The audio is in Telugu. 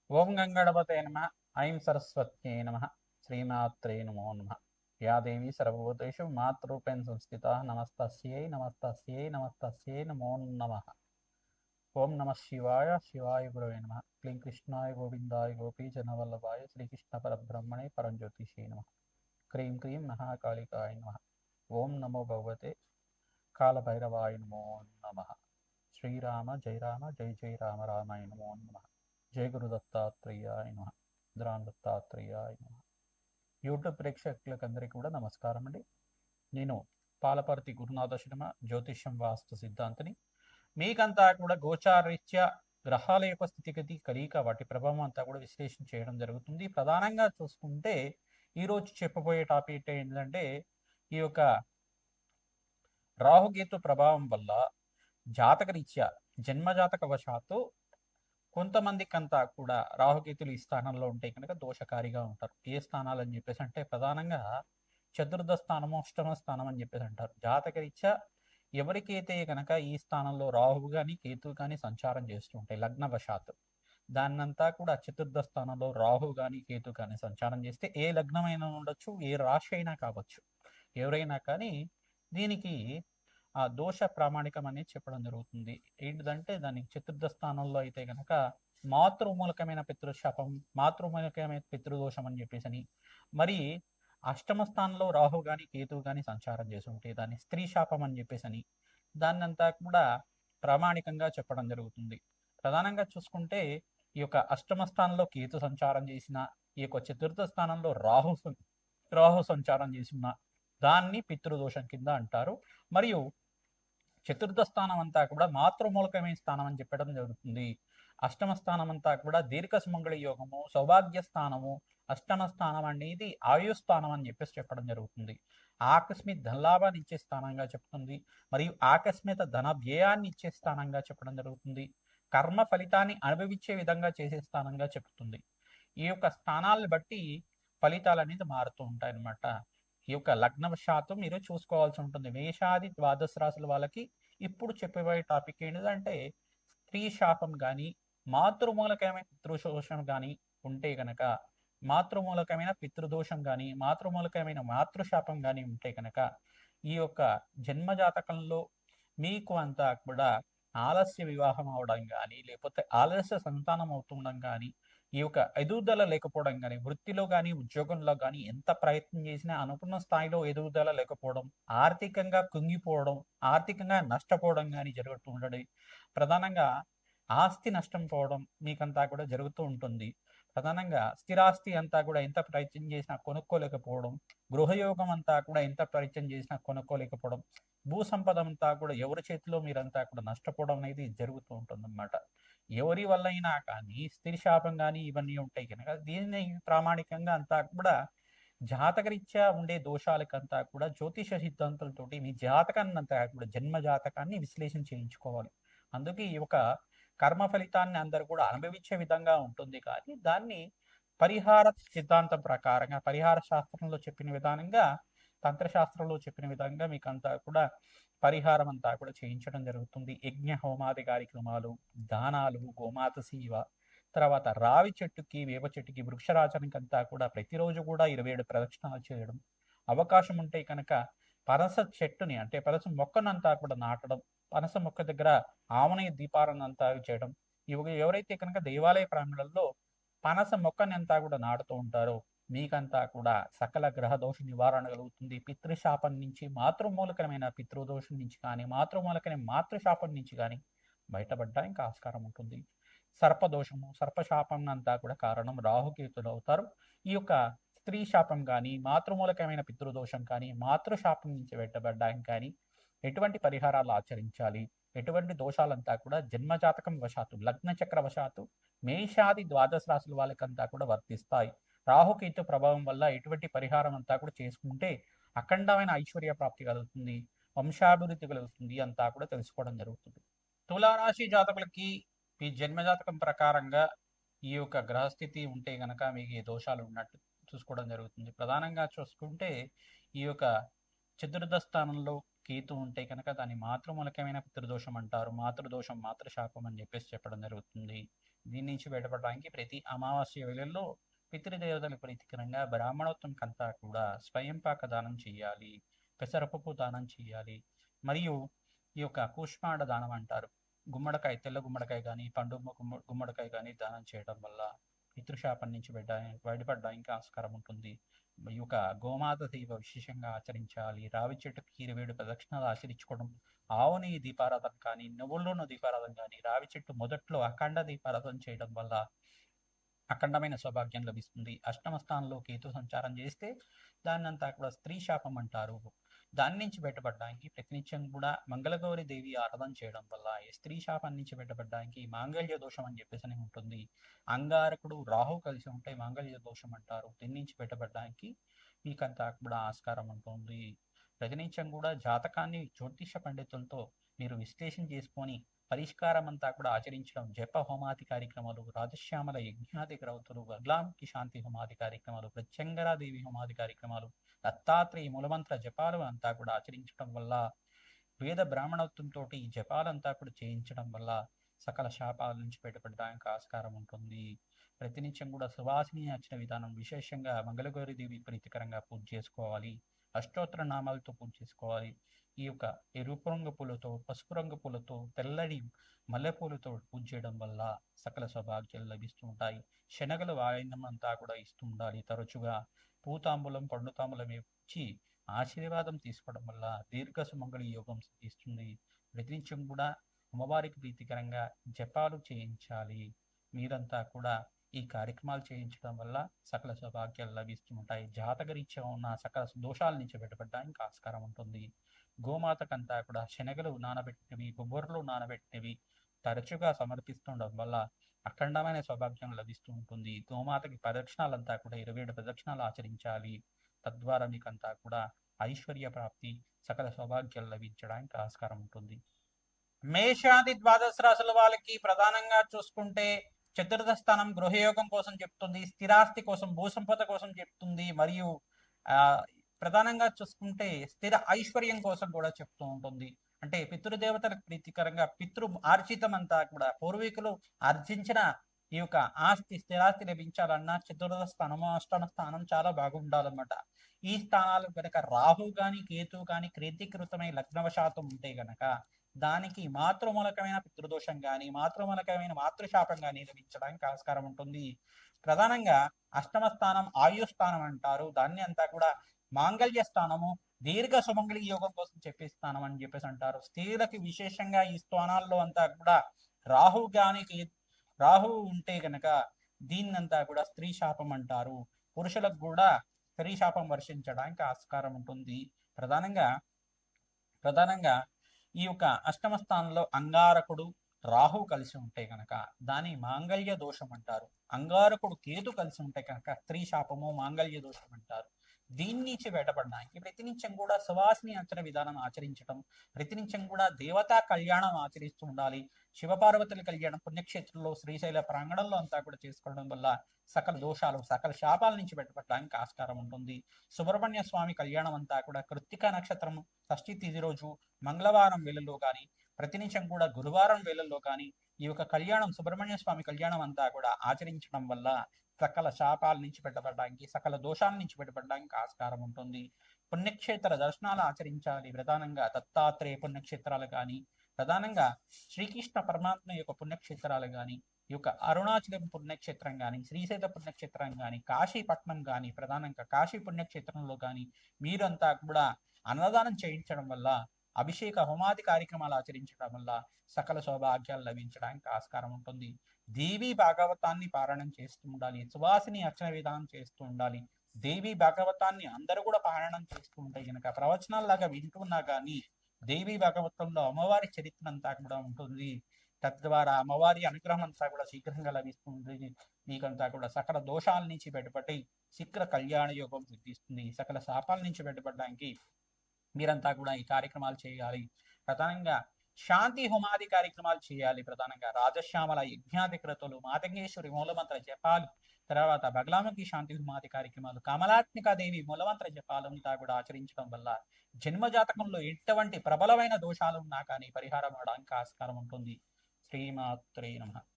ఓం గంగణపతే నమ. ఐం సరస్వత్యై నమ. శ్రీమాత్రే నమో నమ. యా దేవి సర్వభూతేషు మాతృరూపేణ సంస్థితా నమస్తస్యై నమస్తస్యై నమస్తస్యై నమో నమ. ఓం నమ శివాయ. శివాయ గురవే నమ. క్లీం కృష్ణాయ గోవిందాయ గోపీజనవల్లభాయ శ్రీకృష్ణ పరబ్రహ్మణే పరంజ్యోతిషే నమ. క్రీం క్రీం మహాకాళికాయ నమ. ఓం నమో భగవతే కాలభైరవాయ నమో నమ. శ్రీరామ జయ రామ జయ జయ రామ రామాయ నమో నమ. జయ గురు దత్తాత్రేయాయ నమ. ద్రాన్ దత్తాత్రేయాయ నమ. యూట్యూబ్ ప్రేక్షకులకందరికీ కూడా నమస్కారం అండి. నేను పాలపర్తి గురునాథ శర్మ, జ్యోతిష్యం వాస్తు సిద్ధాంతిని. మీకంతా కూడా గోచారీత్యా గ్రహాల యొక్క స్థితిగతి కలియిక వాటి ప్రభావం అంతా కూడా విశ్లేషణ చేయడం జరుగుతుంది. ప్రధానంగా చూసుకుంటే ఈరోజు చెప్పబోయే టాపిక్ ఏంటంటే ఈ యొక్క రాహుకేతు ప్రభావం వల్ల జాతకరీత్యా జన్మజాతక వశాత్తు కొంతమందికంతా కూడా రాహుకేతులు ఈ స్థానంలో ఉంటే కనుక దోషకారిగా ఉంటారు. ఏ స్థానాలు అని చెప్పేసి అంటే ప్రధానంగా చతుర్థ స్థానము, అష్టమ స్థానం అని చెప్పేసి అంటారు. జాతకరీత్యా ఎవరికైతే కనుక ఈ స్థానంలో రాహువు కానీ కేతువు కానీ సంచారం చేస్తూ ఉంటాయి లగ్నవశాత్తు, దాన్నంతా కూడా చతుర్థ స్థానంలో రాహు కానీ కేతు కానీ సంచారం చేస్తే ఏ లగ్నమైనా ఉండొచ్చు, ఏ రాశి అయినా కావచ్చు, ఎవరైనా కానీ దీనికి ఆ దోష ప్రామాణికం అనేది చెప్పడం జరుగుతుంది. ఏంటిదంటే దానికి చతుర్థ స్థానంలో అయితే కనుక మాతృమూలకమైన పితృశాపం, మాతృమూలకమైన పితృదోషం అని చెప్పేసి అని, మరి అష్టమ స్థానంలో రాహు కానీ కేతువు కానీ సంచారం చేసి ఉంటే దాన్ని స్త్రీ శాపం అని చెప్పేసి అని దాన్నంతా కూడా ప్రామాణికంగా చెప్పడం జరుగుతుంది. ప్రధానంగా చూసుకుంటే ఈ యొక్క అష్టమ స్థానంలో కేతు సంచారం చేసిన, ఈ యొక్క చతుర్థ స్థానంలో రాహు సంచారం చేసిన దాన్ని పితృదోషం కింద అంటారు. మరియు చతుర్థ స్థానం అంతా కూడా మాతృమూలకమైన స్థానం అని చెప్పడం జరుగుతుంది. అష్టమ స్థానం అంతా కూడా దీర్ఘ సుమంగళి యోగము, సౌభాగ్య స్థానము, అష్టమ స్థానం అనేది ఆయుస్థానం అని చెప్పేసి చెప్పడం జరుగుతుంది. ఆకస్మిక ధనలాభాన్ని ఇచ్చే స్థానంగా చెప్తుంది, మరియు ఆకస్మిక ధన వ్యయాన్ని ఇచ్చే స్థానంగా చెప్పడం జరుగుతుంది. కర్మ ఫలితాన్ని అనుభవించే విధంగా చేసే స్థానంగా చెప్తుంది. ఈ యొక్క స్థానాలను బట్టి ఫలితాలు అనేది మారుతూ ఉంటాయి అన్నమాట. ఈ యొక్క లగ్నవశాత్తు మీరు చూసుకోవాల్సి ఉంటుంది. మేషాది ద్వాదశ రాశుల వాళ్ళకి ఇప్పుడు చెప్పబోయే టాపిక్ ఏంటంటే స్త్రీ శాపం కానీ మాతృమూలకమైన పితృదోషం కానీ ఉంటే గనక, మాతృమూలకమైన పితృదోషం కానీ మాతృమూలకమైన మాతృశాపం కానీ ఉంటే కనుక ఈ యొక్క జన్మజాతకంలో మీకు అంతా కూడా ఆలస్య వివాహం అవడం కానీ, లేకపోతే ఆలస్య సంతానం అవుతుండడం కానీ, ఈ యొక్క ఎదుగుదల లేకపోవడం కానీ, వృత్తిలో కానీ ఉద్యోగంలో కానీ ఎంత ప్రయత్నం చేసినా అనుకున్న స్థాయిలో ఎదుగుదల లేకపోవడం, ఆర్థికంగా కుంగిపోవడం, ఆర్థికంగా నష్టపోవడం కానీ జరుగుతూ ఉండడం, ప్రధానంగా ఆస్తి నష్టం పోవడం మీకంతా కూడా జరుగుతూ ఉంటుంది. ప్రధానంగా స్థిరాస్తి అంతా కూడా ఎంత ప్రయత్నం చేసినా కొనుక్కోలేకపోవడం, గృహయోగం అంతా కూడా ఎంత ప్రయత్నం చేసినా కొనుక్కోలేకపోవడం, భూ సంపద అంతా కూడా ఎవరి చేతిలో మీరంతా కూడా నష్టపోవడం అనేది జరుగుతూ ఉంటుందన్నమాట. ఎవరి వల్ల అయినా కానీ స్త్రీ శాపం కానీ ఇవన్నీ ఉంటాయి కనుక దీన్ని ప్రామాణికంగా అంతా కూడా జాతకరీత్యా ఉండే దోషాలకంతా కూడా జ్యోతిష సిద్ధాంతాలతోటి మీ జాతకాన్ని అంతా కూడా జన్మ జాతకాన్ని విశ్లేషణ చేయించుకోవాలి. అందుకే ఈ యొక్క కర్మ ఫలితాన్ని అందరూ కూడా అనుభవించే విధంగా ఉంటుంది. కానీ దాన్ని పరిహార సిద్ధాంతం ప్రకారంగా, పరిహార శాస్త్రంలో చెప్పిన విధానంగా, తంత్రశాస్త్రంలో చెప్పిన విధంగా మీకు అంతా కూడా పరిహారం అంతా కూడా చేయించడం జరుగుతుంది. యజ్ఞ హోమాది కార్యక్రమాలు, దానాలు, గోమాత సేవ, తర్వాత రావి చెట్టుకి వేప చెట్టుకి వృక్షరాజానికి అంతా కూడా ప్రతిరోజు కూడా 27 ప్రదక్షిణాలు చేయడం, అవకాశం ఉంటే కనుక పనస చెట్టుని అంటే పనస మొక్కనంతా కూడా నాటడం, పనస మొక్క దగ్గర ఆమనయ దీపాలను అంతా చేయడం. ఎవరైతే కనుక దేవాలయ ప్రాంగణంలో పనస మొక్కని అంతా కూడా నాటుతూ ఉంటారో మీకంతా కూడా సకల గ్రహ దోష నివారణ కలుగుతుంది. పితృశాపం నుంచి, మాతృమూలకమైన పితృదోషం నుంచి కానీ, మాతృమూలకమైన మాతృశాపం నుంచి కానీ బయటపడడానికి ఆస్కారం ఉంటుంది. సర్పదోషము, సర్పశాపం అంతా కూడా కారణం రాహుకేతులు అవుతారు. ఈ యొక్క స్త్రీ శాపం కానీ, మాతృమూలకమైన పితృదోషం కానీ, మాతృశాపం నుంచి బయటపడడానికి కానీ ఎటువంటి పరిహారాలు ఆచరించాలి, ఎటువంటి దోషాలంతా కూడా జన్మజాతకం వశాత్తు, లగ్న చక్ర వశాత్తు మేషాది ద్వాదశ రాశుల వాళ్ళకంతా కూడా వర్తిస్తాయి. రాహుకేతు ప్రభావం వల్ల ఎటువంటి పరిహారం అంతా కూడా చేసుకుంటే అఖండమైన ఐశ్వర్య ప్రాప్తి కలుగుతుంది, వంశాభివృద్ధి కలుగుతుంది అంతా కూడా తెలుసుకోవడం జరుగుతుంది. తులారాశి జాతకులకి ఈ జన్మజాతకం ప్రకారంగా ఈ యొక్క గ్రహస్థితి ఉంటే గనక మీకు ఈ దోషాలు ఉన్నట్టు చూసుకోవడం జరుగుతుంది. ప్రధానంగా చూసుకుంటే ఈ యొక్క చతుర్థ స్థానంలో కేతు ఉంటే కనుక దాన్ని మాతృమూలకమైన పితృదోషం అంటారు. మాతృదోషం మాతృశాపం అని చెప్పేసి చెప్పడం జరుగుతుంది. దీని నుంచి బయటపడడానికి ప్రతి అమావాస్య వేళల్లో పితృదేవతల ప్రీతికరంగా బ్రాహ్మణోత్తంకంతా కూడా స్వయంపాక దానం చేయాలి, పెసరపప్పు దానం చేయాలి. మరియు ఈ యొక్క కూష్మాండ దానం అంటారు, గుమ్మడికాయ, తెల్ల గుమ్మడికాయ కానీ పండు గుమ్మడికాయ కానీ దానం చేయడం వల్ల పితృశాపం నుంచి బయటపడడానికి ఆస్కారం ఉంటుంది. ఈ యొక్క గోమాత సేవ విశేషంగా ఆచరించాలి. రావి చెట్టుకి 27 ప్రదక్షిణాలు ఆచరించుకోవడం, ఆవు నెయ్యి దీపారాధన కానీ, నువ్వుల్లోనూ దీపారాధన కానీ, రావి చెట్టు మొదట్లో అఖండ దీపారాధన చేయడం వల్ల అఖండమైన సౌభాగ్యం లభిస్తుంది. అష్టమ స్థానంలో కేతు సంచారం చేస్తే దాన్నంతా కూడా స్త్రీ శాపం అంటారు. దాని నుంచి బయటపడడానికి ప్రతినిత్యం కూడా మంగళగౌరి దేవి ఆరాధన చేయడం వల్ల ఈ స్త్రీ శాపం నుంచి బయటపడడానికి మాంగళ్య దోషం అని చెప్పేసి అని ఉంటుంది. అంగారకుడు రాహు కలిసి ఉంటే మాంగళ్య దోషం అంటారు. దీని నుంచి బయటపడడానికి మీకంతా కూడా ఆస్కారం ఉంటుంది. ప్రతినిత్యం కూడా జాతకాన్ని జ్యోతిష పండితులతో మీరు విశ్లేషణ చేసుకొని పరిష్కారం అంతా కూడా ఆచరించడం, జప హోమాది కార్యక్రమాలు, రాజశ్యామల యజ్ఞాది గ్రౌతులు, వడ్లాంకి శాంతి హోమాది కార్యక్రమాలు, ప్రత్యంగరాదేవి హోమాది కార్యక్రమాలు, దత్తాత్రేయ మూలమంత్ర జపాలు అంతా కూడా ఆచరించడం వల్ల, వేద బ్రాహ్మణత్వంతో ఈ జపాలంతా కూడా చేయించడం వల్ల సకల శాపాల నుంచి బయటపడడానికి ఆస్కారం ఉంటుంది. ప్రతినిత్యం కూడా సువాసిని నచ్చిన విధానం విశేషంగా మంగళగౌరి దేవి ప్రీతికరంగా పూజ చేసుకోవాలి. అష్టోత్తర నామాలతో పూజ చేసుకోవాలి. ఈ యొక్క ఎరుపు రంగు పూలతో, పసుపు రంగు పూలతో, తెల్లటి మల్లెపూలతో పూజ చేయడం వల్ల సకల సౌభాగ్యాలు లభిస్తూ ఉంటాయి. శనగలు వాయినం అంతా కూడా ఇస్తూ ఉండాలి. తరచుగా పూతాంబూలం, పండుతాంబూలం ఇచ్చి ఆశీర్వాదం తీసుకోవడం వల్ల దీర్ఘ సుమంగళి యోగం సిద్ధిస్తుంది. ప్రతినిత్యం కూడా అమ్మవారికి ప్రీతికరంగా జపాలు చేయించాలి. మీరంతా కూడా ఈ కార్యక్రమాలు చేయించడం వల్ల సకల సౌభాగ్యాలు లభిస్తూ ఉంటాయి. జాతకరీత్యా ఉన్న సకల దోషాల నుంచి బయటపడడానికి ఆస్కారం ఉంటుంది. గోమాతకంతా కూడా శనగలు నానబెట్టినవి, బొబ్బర్లు నానబెట్టినవి తరచుగా సమర్పిస్తుండడం వల్ల అఖండమైన సౌభాగ్యం లభిస్తూ ఉంటుంది. గోమాతకి ప్రదక్షిణాలంతా కూడా 27 ప్రదక్షిణాలు ఆచరించాలి. తద్వారా మీకంతా కూడా ఐశ్వర్య ప్రాప్తి, సకల సౌభాగ్యాలు లభించడానికి ఆస్కారం ఉంటుంది. మేషాది ద్వాదశ రాశుల వాళ్ళకి ప్రధానంగా చూసుకుంటే చతుర్థ స్థానం గృహయోగం కోసం చెప్తుంది, స్థిరాస్తి కోసం, భూసంపద కోసం చెప్తుంది, మరియు ఆ ప్రధానంగా చూసుకుంటే స్థిర ఐశ్వర్యం కోసం కూడా చెప్తూ ఉంటుంది. అంటే పితృదేవతలకు ప్రీతికరంగా పితృ ఆర్జితం అంతా కూడా పూర్వీకులు ఆర్జించిన ఈ యొక్క ఆస్తి, స్థిరాస్తి లభించాలన్నా చతుర్థ స్థానము, అష్టమ స్థానం చాలా బాగుండాలన్నమాట. ఈ స్థానాలు గనక రాహు గాని కేతు గాని కేంద్రీకృతమై లగ్నవశాతం ఉంటే గనక దానికి మాతృమూలకమైన పితృదోషం కానీ, మాతృమూలకమైన మాతృశాపం కానీ లభించడానికి ఆస్కారం ఉంటుంది. ప్రధానంగా అష్టమ స్థానం ఆయుస్థానం అంటారు. దాన్ని అంతా కూడా మాంగళ్య స్థానము, దీర్ఘ సుమంగళి యోగం కోసం చెప్పే స్థానం అని చెప్పేసి అంటారు. స్త్రీలకి విశేషంగా ఈ స్థానాల్లో అంతా కూడా రాహు గాని రాహు ఉంటే గనక దీన్నంతా కూడా స్త్రీ శాపం అంటారు. పురుషులకు కూడా స్త్రీ శాపం వర్షించడానికి ఆస్కారం ఉంటుంది. ప్రధానంగా ఈ యొక్క అష్టమ స్థానంలో అంగారకుడు రాహు కలిసి ఉంటే కనుక దాని మాంగళ్య దోషం అంటారు. అంగారకుడు కేతు కలిసి ఉంటే కనుక స్త్రీ శాపము, మాంగళ్య దోషం అంటారు. దీని నుంచి బయటపడడానికి ప్రతినిత్యం కూడా సువాసిని ఆచరణ విధానం ఆచరించడం, ప్రతినిత్యం కూడా దేవతా కళ్యాణం ఆచరిస్తూ ఉండాలి. శివపార్వతుల కళ్యాణం పుణ్యక్షేత్రంలో శ్రీశైల ప్రాంగణంలో అంతా కూడా చేసుకోవడం వల్ల సకల దోషాలు, సకల శాపాల నుంచి బయటపడడానికి ఆస్కారం ఉంటుంది. సుబ్రహ్మణ్య స్వామి కళ్యాణం అంతా కూడా కృత్తిక నక్షత్రం షష్ఠి తిథి రోజు మంగళవారం వేళల్లో కానీ, ప్రతినిత్యం కూడా గురువారం వేళల్లో కానీ ఈ యొక్క కళ్యాణం, సుబ్రహ్మణ్య స్వామి కళ్యాణం అంతా కూడా ఆచరించడం వల్ల సకల శాపాల నుంచి బయటపడడానికి, సకల దోషాల నుంచి బయటపడడానికి ఆస్కారం ఉంటుంది. పుణ్యక్షేత్ర దర్శనాలు ఆచరించాలి. ప్రధానంగా దత్తాత్రేయ పుణ్యక్షేత్రాలు కానీ, ప్రధానంగా శ్రీకృష్ణ పరమాత్మ యొక్క పుణ్యక్షేత్రాలు కానీ, ఈ యొక్క అరుణాచలం పుణ్యక్షేత్రం కానీ, శ్రీశైల పుణ్యక్షేత్రం కానీ, కాశీపట్నం కానీ, ప్రధానంగా కాశీ పుణ్యక్షేత్రంలో కానీ మీరంతా కూడా అన్నదానం చేయించడం వల్ల, అభిషేక హోమాది కార్యక్రమాలు ఆచరించడం వల్ల సకల సౌభాగ్యాలు లభించడానికి ఆస్కారం ఉంటుంది. దేవి భాగవతాన్ని పారాయణం చేస్తూ ఉండాలి. సువాసిని అర్చన విధానం చేస్తూ ఉండాలి. దేవి భాగవతాన్ని అందరూ కూడా పారాయణం చేస్తూ ఉంటాయి కనుక ప్రవచనాల్లాగా వింటున్నా కానీ దేవి భాగవతంలో అమ్మవారి చరిత్ర అంతా కూడా ఉంటుంది. తద్వారా అమ్మవారి అనుగ్రహం అంతా కూడా శీఘ్రంగా లభిస్తుంది. మీకంతా కూడా సకల దోషాల నుంచి బయటపడి శీఘ్ర కళ్యాణ యోగం సిద్ధిస్తుంది. సకల శాపాల నుంచి బయటపడడానికి మీరంతా కూడా ఈ కార్యక్రమాలు చేయాలి. ప్రధానంగా శాంతి హోమాది కార్యక్రమాలు చేయాలి. ప్రధానంగా రాజశ్యామల యజ్ఞాధికృతులు, మాతంగేశ్వరి మూలమంత్ర జపాలు, తర్వాత బగలాముఖి శాంతి హోమాది కార్యక్రమాలు, కమలాత్మికాదేవి మూలమంత్ర జపాలంతా కూడా ఆచరించడం వల్ల జన్మజాతకంలో ఎటువంటి ప్రబలమైన దోషాలు ఉన్నా కానీ పరిహారం అవడానికి ఆస్కారం ఉంటుంది. శ్రీమాత్రే నమః.